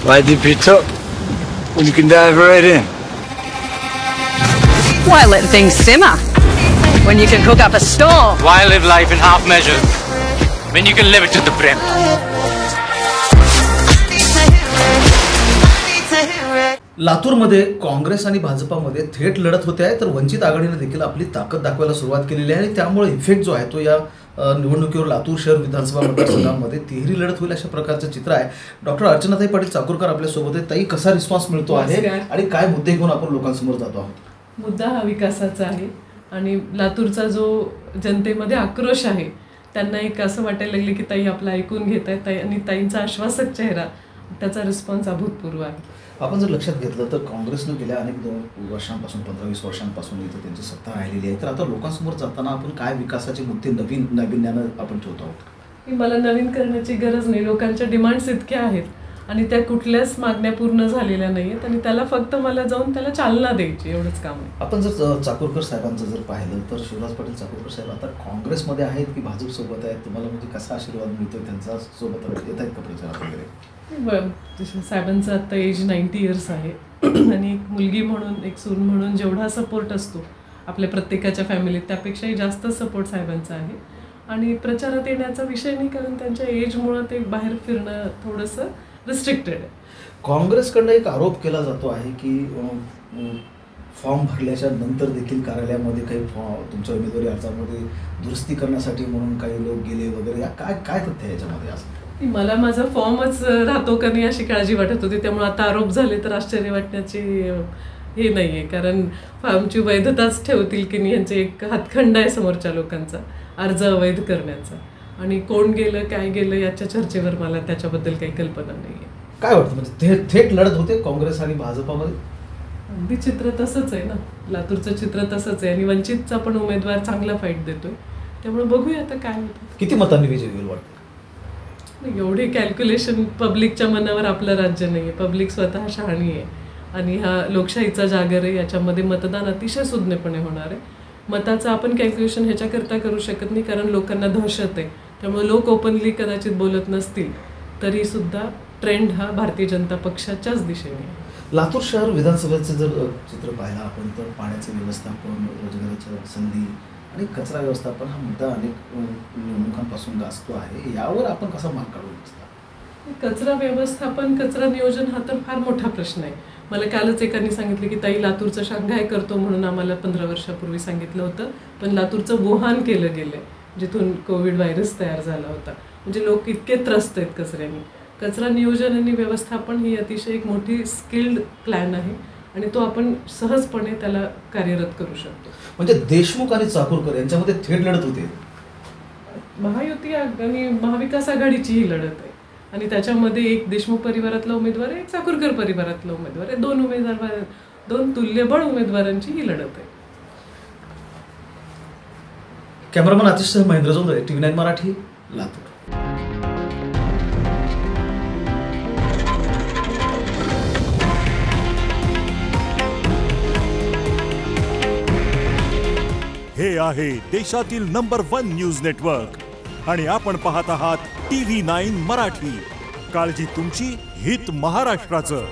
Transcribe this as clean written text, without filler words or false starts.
Why dip it up when you can dive right in? Why let things simmer when you can cook up a storm? Why live life in half measures when you can live it to the brim? लातूरमध्ये काँग्रेस आणि भाजपामध्ये थेट लढत होते आहे, तर वंचित आघाडीने देखील आपली ताकद दाखवायला सुरुवात केलेली आहे आणि त्यामुळे इफेक्ट जो आहे तो या निवडणुकीवर लातूर शहर विधानसभा मतदारसंघामध्ये तिहेरी लढत होईल अशा प्रकारचं चित्र आहे. डॉक्टर अर्चनाताई पाटील चाकूरकर आपल्यासोबत आहे. ताई, कसा रिस्पॉन्स मिळतो आहे आणि काय मुद्दे घेऊन आपण लोकांसमोर जातो आहोत? मुद्दा हा विकासाचा आहे आणि लातूरचा जो जनतेमध्ये आक्रोश आहे, त्यांना एक असं वाटायला लागले की ताई आपलं ऐकून घेत आहेत आणि ताईंचा आश्वासक चेहरा, त्याचा रिस्पॉन्स अभूतपूर्व आहे. आपण जर लक्षात घेतलं तर काँग्रेसनं गेल्या अनेक वर्षांपासून 15-20 वर्षांपासून इथं त्यांची सत्ता राहिलेली आहे, तर आता लोकांसमोर जाताना आपण काय विकासाचे मुद्दे नाविन्यानं आपण ठेवत आहोत? मला नवीन करण्याची गरज नाही. लोकांच्या डिमांड्स इतक्या आहेत आणि त्या कुठल्याच मागण्या पूर्ण झालेल्या नाही आहेत आणि त्याला फक्त मला जाऊन त्याला चालना द्यायची, एवढंच काम आहे. आपण जर चाकूरकर साहेबांचं जर पाहिलं तर शिवराज पाटील चाकूरकर साहेब आता काँग्रेसमध्ये आहेत की भाजपसोबत आहेत? तुम्हाला म्हणजे कसा आशीर्वाद मिळतो त्यांचा? सोबत येत आहेत का प्रचारात वगैरे? साहेबांचं आता एज 90 इयर्स आहे आणि एक मुलगी म्हणून, एक सून म्हणून जेवढा सपोर्ट असतो आपल्या प्रत्येकाच्या फॅमिलीत, त्यापेक्षाही जास्त सपोर्ट साहेबांचा आहे. आणि प्रचारात येण्याचा विषय नाही, कारण त्यांच्या एजमुळं ते बाहेर फिरणं थोडंसं रिस्ट्रिक्टेड आहे. काँग्रेसकडनं एक आरोप केला जातो आहे की फॉर्म भरल्याच्या नंतर देखील कार्यालयामध्ये काही तुमच्या उमेदवारी अर्जामध्ये दुरुस्ती करण्यासाठी म्हणून काही लोक गेले वगैरे, काय काय तथ्य याच्यामध्ये असं? मला माझा फॉर्मच राहतो का नाही अशी काळजी वाटत होती, त्यामुळे आता आरोप झाले तर आश्चर्य वाटण्याची हे नाही आहे, कारण फॉर्मची वैधताच ठेवतील की नाही यांचे एक हातखंड आहे समोरच्या लोकांचा अर्ज अवैध करण्याचा. आणि कोण गेलं काय गेलं याच्या चर्चेवर मला त्याच्याबद्दल काही कल्पना नाही आहे. काय वाटतं, म्हणजे थेट लढत होते काँग्रेस आणि भाजपामध्ये? अगदी चित्र तसंच आहे ना, लातूरचं चित्र तसंच आहे आणि वंचितचा पण उमेदवार चांगला फाईट देतोय, त्यामुळे बघूया आता काय होतं. किती मतांनी विजय होईल वाटतं? एवढे कॅल्क्युलेशन पब्लिकच्या मनावर आपलं राज्य नाही आहे. पब्लिक स्वतः शहाणी आहे आणि हा लोकशाहीचा जागर आहे, याच्यामध्ये मतदान अतिशय सुज्ञपणे होणार आहे. मताचं आपण कॅल्क्युलेशन ह्याच्याकरता करू शकत नाही, कारण लोकांना दहशत आहे, त्यामुळे लोक ओपनली कदाचित बोलत नसतील तरीसुद्धा ट्रेंड हा भारतीय जनता पक्षाच्याच दिशेने आहे. लातूर शहर विधानसभेचं जर चित्र पाहिलं आपण तर पाण्याचं व्यवस्थापन, रोजगाराच्या संधी आणि कचरा व्यवस्थापन हा मुद्दा अनेक निवडणुकांपासून गाजतो आहे. यावर आपण कसा मार्ग काढू इच्छिता? कचरा व्यवस्थापन, कचरा नियोजन हा तर फार मोठा प्रश्न आहे. मला कालच एकाने सांगितलं की ताई लातूरचं शांघाय करतो म्हणून आम्हाला 15 वर्षापूर्वी सांगितलं होतं, पण लातूरचं वुहान केलं गेलं, जिथून कोविड व्हायरस तयार झाला होता. म्हणजे लोक इतके त्रस्त आहेत कचऱ्याने. कचरा नियोजन आणि व्यवस्थापन ही अतिशय एक मोठी स्किल्ड प्लॅन आहे आणि तो आपण सहजपणे त्याला कार्यरत करू शकतो. म्हणजे देशमुख आणि चाकूरकर यांच्यामध्ये थेट लढत होते. महायुती आणि महाविकास आघाडीची ही लढत आहे आणि त्याच्यामध्ये एक देशमुख परिवारातला उमेदवार आहे, एक चाकूरकर परिवारातला उमेदवार आहे. दोन तुल्यबळ उमेदवारांची ही लढत आहे. कॅमेरामन आतिशसह महेंद्र जोंधळे, TV9 मराठी, लातूर. हे आहे देशातील नंबर 1 न्यूज नेटवर्क आणि आपण पाहत आहात TV9 मराठी. काळजी तुमची, हित महाराष्ट्राचं.